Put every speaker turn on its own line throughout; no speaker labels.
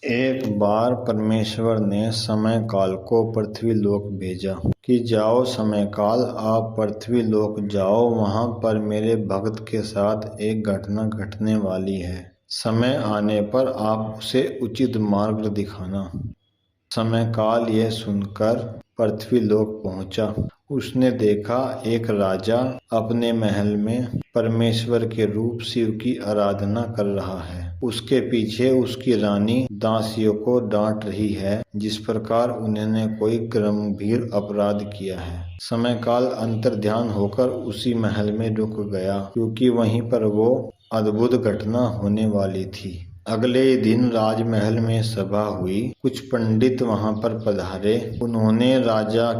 एक बार परमेश्वर ने समय काल को पृथ्वी लोक भेजा कि जाओ समय काल, आप पृथ्वी लोक जाओ, वहां पर मेरे भक्त के साथ एक घटना घटने वाली है। समय आने पर आप उसे उचित मार्ग दिखाना। समय काल यह सुनकर पृथ्वी लोक पहुंचा। उसने देखा एक राजा अपने महल में परमेश्वर के रूप शिव की आराधना कर रहा है। उसके पीछे उसकी रानी दासियों को डांट रही है, जिस प्रकार उन्होंने कोई गंभीर अपराध किया है। समय काल अंतर्ध्यान होकर उसी महल में रुक गया, क्योंकि वहीं पर वो अद्भुत घटना होने वाली थी। अगले दिन राजमहल में सभा हुई। कुछ पंडित वहां पर पधारे। उन्होंने राजा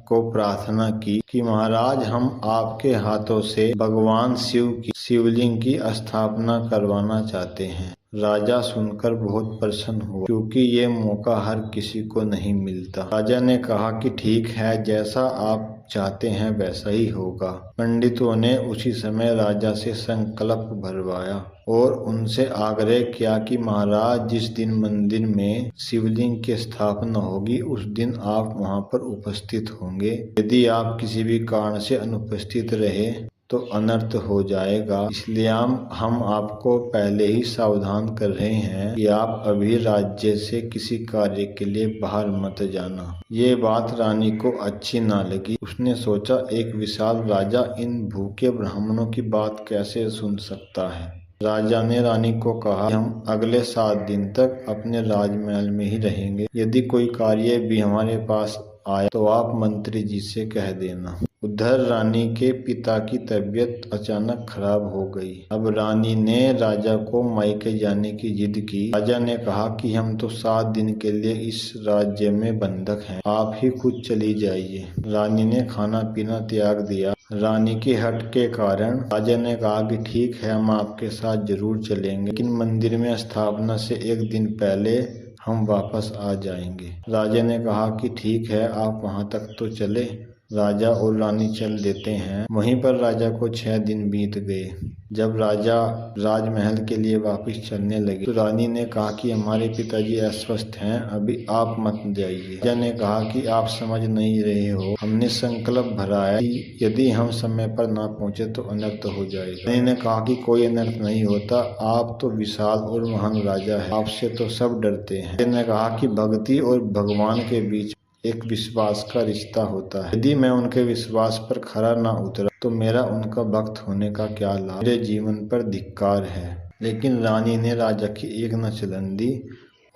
को प्रार्थना की कि महाराज, हम आपके हाथों से भगवान शिव की शिवलिंग की स्थापना करवाना चाहते हैं। राजा सुनकर बहुत प्रसन्न हुआ, क्योंकि ये मौका हर किसी को नहीं मिलता। राजा ने कहा कि ठीक है, जैसा आप चाहते हैं वैसा ही होगा। पंडितों ने उसी समय राजा से संकल्प भरवाया और उनसे आग्रह किया कि महाराज, जिस दिन मंदिर में शिवलिंग की स्थापना होगी उस दिन आप वहां पर उपस्थित होंगे। यदि आप किसी भी कारण से अनुपस्थित रहे तो अनर्थ हो जाएगा। इसलिए हम आपको पहले ही सावधान कर रहे हैं कि आप अभी राज्य से किसी कार्य के लिए बाहर मत जाना। ये बात रानी को अच्छी ना लगी। उसने सोचा, एक विशाल राजा इन भूखे ब्राह्मणों की बात कैसे सुन सकता है। राजा ने रानी को कहा, हम अगले 7 दिन तक अपने राजमहल में ही रहेंगे। यदि कोई कार्य भी हमारे पास आया तो आप मंत्री जी से कह देना। उधर रानी के पिता की तबीयत अचानक खराब हो गई। अब रानी ने राजा को मायके जाने की जिद की। राजा ने कहा कि हम तो 7 दिन के लिए इस राज्य में बंधक हैं, आप ही खुद चली जाइए। रानी ने खाना पीना त्याग दिया। रानी की हट के कारण राजा ने कहा कि ठीक है, हम आपके साथ जरूर चलेंगे, लेकिन मंदिर में स्थापना से 1 दिन पहले हम वापस आ जाएंगे। राजा ने कहा कि ठीक है, आप वहां तक तो चले। राजा और रानी चल देते हैं। वहीं पर राजा को 6 दिन बीत गए। जब राजा राजमहल के लिए वापस चलने लगे तो रानी ने कहा कि हमारे पिताजी अस्वस्थ हैं, अभी आप मत जाइए। राजा ने कहा कि आप समझ नहीं रहे हो, हमने संकल्प भरा है कि यदि हम समय पर ना पहुंचे तो अनर्थ हो जाएगा। रानी ने कहा कि कोई अनर्थ नहीं होता, आप तो विशाल और महान राजा है, आपसे तो सब डरते हैं। राजा ने कहा कि भक्ति और भगवान के बीच एक विश्वास का रिश्ता होता है। यदि मैं उनके विश्वास पर खरा ना उतरा तो मेरा उनका भक्त होने का क्या लाभ। मेरे जीवन पर धिक्कार है। लेकिन रानी ने राजा की एक न चलन दी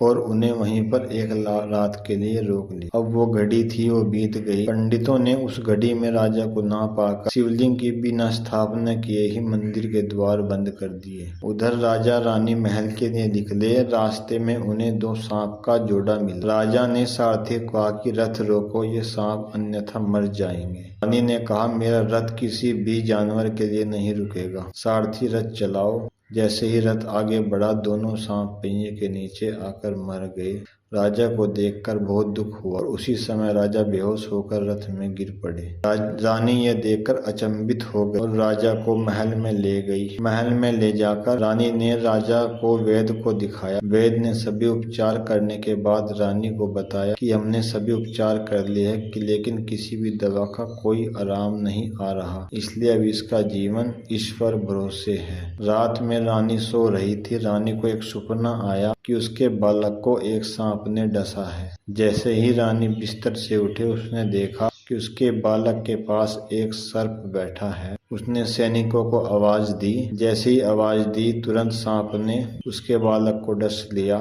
और उन्हें वहीं पर एक रात के लिए रोक लिया। अब वो घड़ी थी, वो बीत गई। पंडितों ने उस घड़ी में राजा को ना पाकर शिवलिंग की बिना स्थापना किए ही मंदिर के द्वार बंद कर दिए। उधर राजा रानी महल के लिए निकले। रास्ते में उन्हें 2 सांप का जोड़ा मिला। राजा ने सारथी को कहा कि रथ रोको, ये सांप अन्यथा मर जाएंगे। रानी ने कहा, मेरा रथ किसी भी जानवर के लिए नहीं रुकेगा। सारथी रथ चलाओ। जैसे ही रथ आगे बढ़ा, दोनों सांप पहिए के नीचे आकर मर गए। राजा को देखकर बहुत दुख हुआ और उसी समय राजा बेहोश होकर रथ में गिर पड़े। रानी यह देखकर अचंभित हो गई और राजा को महल में ले गई। महल में ले जाकर रानी ने राजा को वैद्य को दिखाया। वैद्य ने सभी उपचार करने के बाद रानी को बताया कि हमने सभी उपचार कर लिए हैं, लेकिन किसी भी दवा का कोई आराम नहीं आ रहा, इसलिए अब इसका जीवन ईश्वर भरोसे है। रात में रानी सो रही थी। रानी को एक सपना आया कि उसके बालक को एक सांप ने डसा है। जैसे ही रानी बिस्तर से उठे, उसने देखा कि उसके बालक के पास एक सर्प बैठा है। उसने सैनिकों को आवाज दी। जैसे ही आवाज दी, तुरंत सांप ने उसके बालक को डस लिया।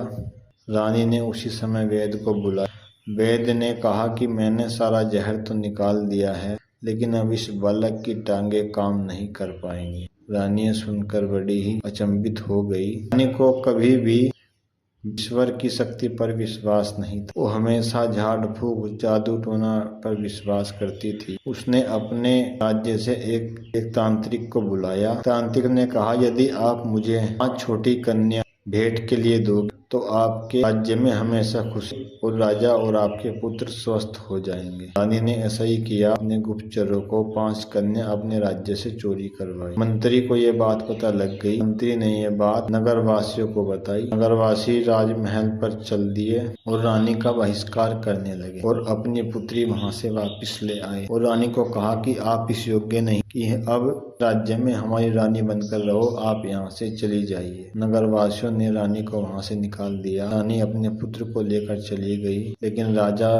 रानी ने उसी समय वैद्य को बुलाया। वैद्य ने कहा कि मैंने सारा जहर तो निकाल दिया है, लेकिन अब इस बालक की टांगे काम नहीं कर पाएंगी। रानी सुनकर बड़ी ही अचंभित हो गई। रानी को कभी भी ईश्वर की शक्ति पर विश्वास नहीं था। वो हमेशा झाड़ फूक, जादू टोना पर विश्वास करती थी। उसने अपने राज्य से एक तांत्रिक को बुलाया। तांत्रिक ने कहा, यदि आप मुझे 5 छोटी कन्या भेंट के लिए दोगे तो आपके राज्य में हमेशा खुशी और राजा और आपके पुत्र स्वस्थ हो जाएंगे। रानी ने ऐसा ही किया। अपने गुप्तचरों को 5 कन्या अपने राज्य से चोरी करवाई। मंत्री को ये बात पता लग गई। मंत्री ने ये बात नगरवासियों को बताई। नगरवासी राजमहल पर चल दिए और रानी का बहिष्कार करने लगे और अपनी पुत्री वहां से वापस ले आए और रानी को कहा कि आप इस योग्य नहीं कि अब राज्य में हमारी रानी बनकर रहो, आप यहाँ से चली जाइए। नगरवासियों ने रानी को वहाँ से निकाल दिया। रानी अपने पुत्र को लेकर चली गई, लेकिन राजा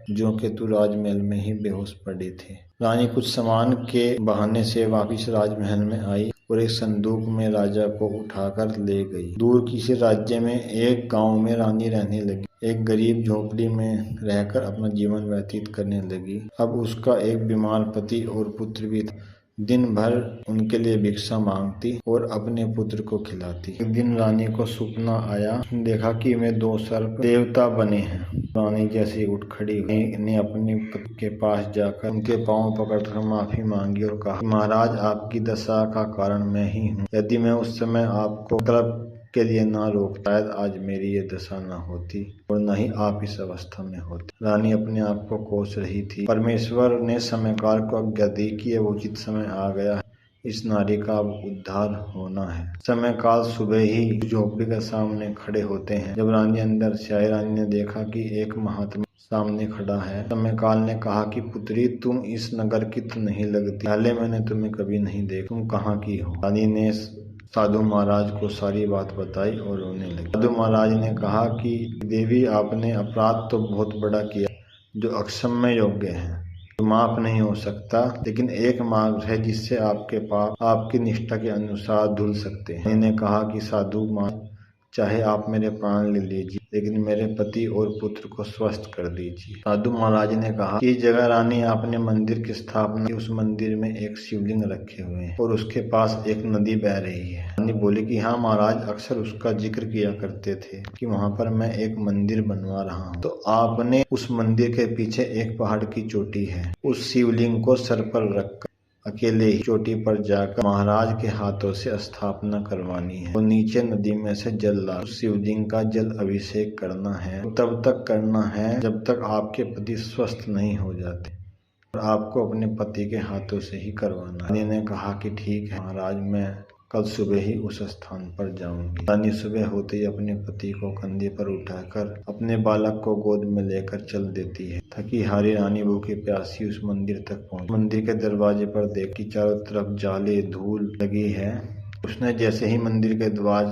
जो के तू राजमहल में ही बेहोश पड़े थे। रानी कुछ सामान के बहाने से वापस राजमहल में आई और एक संदूक में राजा को उठाकर ले गई। दूर किसी राज्य में एक गांव में रानी रहने लगी। एक गरीब झोपड़ी में रहकर अपना जीवन व्यतीत करने लगी। अब उसका एक बीमार पति और पुत्र भी था। दिन भर उनके लिए भिक्षा मांगती और अपने पुत्र को खिलाती। एक दिन रानी को सपना आया। उसने देखा कि वे 2 सर्प देवता बने हैं। रानी जैसे उठ खड़ी हुई ने अपने पति के पास जाकर उनके पांव पकड़कर माफी मांगी और कहा, महाराज आपकी दशा का कारण मैं ही हूँ। यदि मैं उस समय आपको क्लब के लिए ना रोकता, शायद आज मेरी ये दशा न होती और न ही आप इस अवस्था में होते। रानी अपने आप को कोस रही थी। परमेश्वर ने समय काल को आज्ञा दी कि अब उचित समय आ गया है, इस नारी का अब उद्धार होना है। समय काल सुबह ही झोपड़ी के सामने खड़े होते हैं। जब रानी अंदर से आई, रानी ने देखा कि एक महात्मा सामने खड़ा है। समय काल ने कहा कि पुत्री, तुम इस नगर की तो नहीं लगती, पहले मैंने तुम्हें कभी नहीं देखा, तुम कहाँ की हो? रानी ने साधु महाराज को सारी बात बताई और रोने लगी। साधु महाराज ने कहा कि देवी, आपने अपराध तो बहुत बड़ा किया जो अक्षम्य योग्य है, तो माफ नहीं हो सकता, लेकिन एक मार्ग है जिससे आपके पाप आपकी निष्ठा के अनुसार धुल सकते हैं। मैंने कहा कि साधु महाराज, चाहे आप मेरे प्राण ले लीजिए, लेकिन मेरे पति और पुत्र को स्वस्थ कर दीजिए। साधु महाराज ने कहा कि जगह रानी आपने मंदिर की स्थापना की, उस मंदिर में एक शिवलिंग रखे हुए हैं और उसके पास एक नदी बह रही है। रानी बोली कि हाँ महाराज, अक्सर उसका जिक्र किया करते थे कि वहाँ पर मैं एक मंदिर बनवा रहा हूँ। तो आपने उस मंदिर के पीछे एक पहाड़ की चोटी है, उस शिवलिंग को सर पर रखकर अकेले ही चोटी पर जाकर महाराज के हाथों से स्थापना करवानी है और नीचे नदी में से जल ला शिवलिंग का जल अभिषेक करना है। तब तक करना है जब तक आपके पति स्वस्थ नहीं हो जाते और आपको अपने पति के हाथों से ही करवाना है। रानी ने कहा कि ठीक है महाराज, मैं कल सुबह ही उस स्थान पर जाऊंगी। रानी सुबह होते ही अपने पति को कंधे पर उठाकर अपने बालक को गोद में लेकर चल देती है। थकी हारी रानी भूखी प्यासी उस मंदिर तक पहुंची। मंदिर के दरवाजे पर देखी, चारों तरफ जाले धूल लगी है। उसने जैसे ही मंदिर के द्वार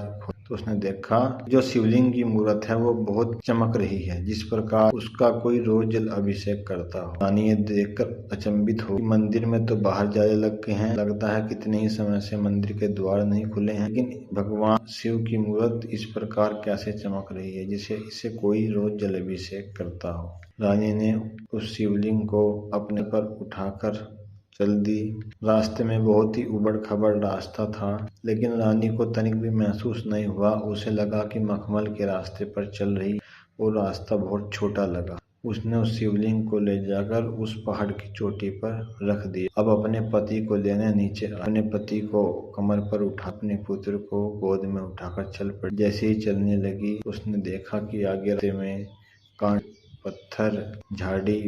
तो उसने देखा जो शिवलिंग की मूर्त है वो बहुत चमक रही है, जिस प्रकार उसका कोई रोज जल अभिषेक करता हो। रानी ये देखकर अचंभित हो। मंदिर में तो बाहर जाले लग गए हैं, लगता है कितने ही समय से मंदिर के द्वार नहीं खुले हैं, लेकिन भगवान शिव की मूर्त इस प्रकार कैसे चमक रही है जिसे इसे कोई रोज जल अभिषेक करता हो। रानी ने उस शिवलिंग को अपने पर उठाकर चल दी। रास्ते में बहुत ही उबड़ खाबड़ रास्ता था, लेकिन रानी को तनिक भी महसूस नहीं हुआ। उसे लगा कि मखमल के रास्ते पर चल रही और रास्ता बहुत छोटा लगा। उसने उस शिवलिंग को ले जाकर उस पहाड़ की चोटी पर रख दिया। अब अपने पति को लेने नीचे अपने पति को कमर पर उठा अपने पुत्र को गोद में उठाकर चल पड़ी। जैसे ही चलने लगी, उसने देखा कि आगे रास्ते में कांट, पत्थर, झाड़ी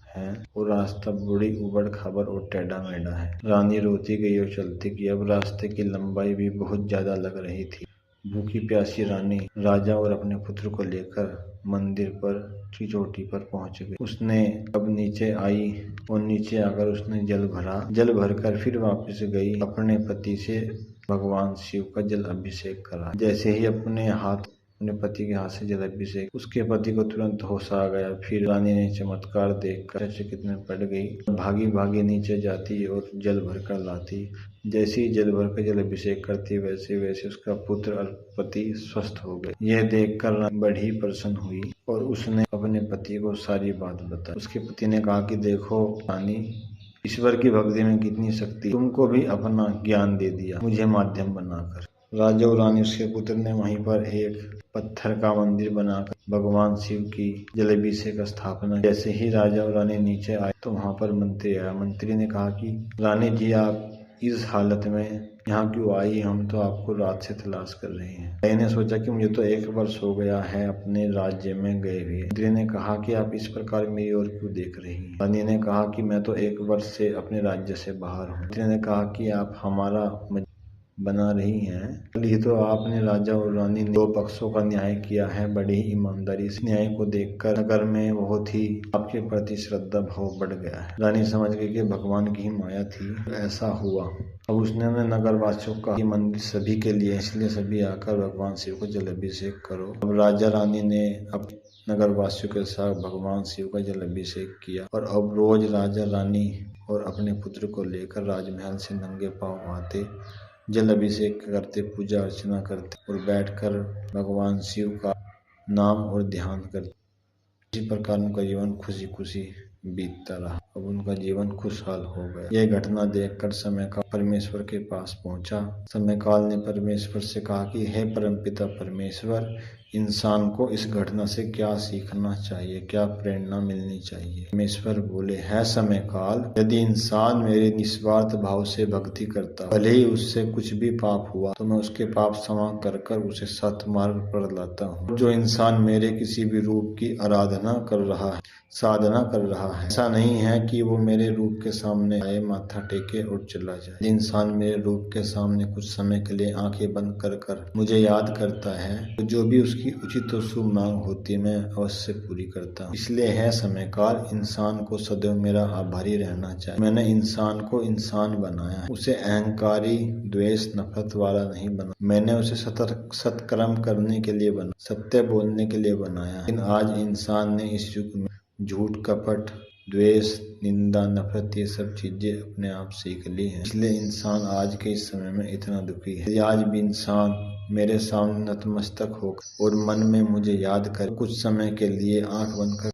है और रास्ता बड़ी उबड़ खाबड़ और टेढ़ा मेढ़ा है। रानी रोती गई और चलती गई। अब रास्ते की लंबाई भी बहुत ज्यादा लग रही थी। भूखी प्यासी रानी राजा और अपने पुत्र को लेकर मंदिर पर की चोटी पर पहुंच गई। उसने अब नीचे आई और नीचे आकर उसने जल भरा। जल भरकर फिर वापस गई, अपने पति से भगवान शिव का जल अभिषेक करा। जैसे ही अपने पति के हाथ से जल अभिषेक, उसके पति को तुरंत होश आ गया। फिर रानी ने चमत्कार देखकर चकित में पड़ गई। भागी भागी नीचे जाती और जल भरकर लाती। जैसे ही जल भरकर जल अभिषेक करती, वैसे वैसे उसका पुत्र और पति स्वस्थ हो गए। यह देखकर रानी बड़ी प्रसन्न हुई और उसने अपने पति को सारी बात बताई। उसके पति ने कहा कि देखो रानी, ईश्वर की भक्ति में कितनी शक्ति, तुमको भी अपना ज्ञान दे दिया मुझे माध्यम बनाकर। राजा और रानी उसके पुत्र ने वहीं पर एक पत्थर का मंदिर बनाकर भगवान शिव की जलाभिषेक स्थापना। जैसे ही राजा और रानी नीचे आए तो वहां पर मंत्री आया। मंत्री ने कहा कि रानी जी, आप इस हालत में यहाँ क्यों आई? हम तो आपको रात से तलाश कर रहे हैं। रानी ने सोचा कि मुझे तो 1 वर्ष हो गया है अपने राज्य में गए हुए। मंत्री ने कहा कि आप इस प्रकार मेरी ओर क्यों देख रही हैं? रानी ने कहा कि मैं तो 1 वर्ष से अपने राज्य से बाहर हूँ। मंत्री ने कहा कि आप हमारा बना रही हैं। कल ही तो आपने राजा और रानी ने 2 पक्षों का न्याय किया है, बड़ी ही ईमानदारी से। न्याय को देखकर नगर में बहुत ही आपके प्रति श्रद्धा भाव बढ़ गया है। रानी समझ गई कि भगवान की ही माया थी, ऐसा हुआ। अब उसने नगर वासियों का मंदिर सभी के लिए, इसलिए सभी आकर भगवान शिव को जल अभिषेक करो। अब राजा रानी ने अब नगर वासियों के साथ भगवान शिव का जल अभिषेक किया और अब रोज राजा रानी और अपने पुत्र को लेकर राजमहल से नंगे पांव आते, जल अभिषेक करते, पूजा अर्चना करते और बैठकर भगवान शिव का नाम और ध्यान करते। इसी प्रकार उनका जीवन खुशी खुशी बीतता रहा। अब उनका जीवन खुशहाल हो गया। यह घटना देखकर समयकाल परमेश्वर के पास पहुंचा। समयकाल ने परमेश्वर से कहा कि हे परमपिता परमेश्वर, इंसान को इस घटना से क्या सीखना चाहिए, क्या प्रेरणा मिलनी चाहिए? परमेश्वर बोले, है समयकाल, यदि इंसान मेरे निस्वार्थ भाव से भक्ति करता, भले ही उससे कुछ भी पाप हुआ तो मैं उसके पाप क्षमा कर उसे सत्मार्ग पर लाता हूँ। जो इंसान मेरे किसी भी रूप की आराधना कर रहा है, साधना कर रहा है, ऐसा नहीं है कि वो मेरे रूप के सामने आए, माथा टेके और चला जाए। इंसान मेरे रूप के सामने कुछ समय के लिए आंखें बंद कर मुझे याद करता है तो जो भी उसकी उचित और शुभ मांग होती है मैं अवश्य पूरी करता हूँ। इसलिए है समयकाल, इंसान को सदैव मेरा आभारी रहना चाहिए। मैंने इंसान को इंसान बनाया है, उसे अहंकारी, द्वेष, नफरत वाला नहीं बना। मैंने उसे सत्कर्म करने के लिए बना, सत्य बोलने के लिए बनाया। लेकिन आज इंसान ने इस युग में झूठ, कपट, द्वेष, निंदा, नफरत, ये सब चीजें अपने आप सीख ली हैं। इसलिए इंसान आज के इस समय में इतना दुखी है। यदि आज भी इंसान मेरे सामने नतमस्तक हो और मन में मुझे याद कर कुछ समय के लिए आंख बंद कर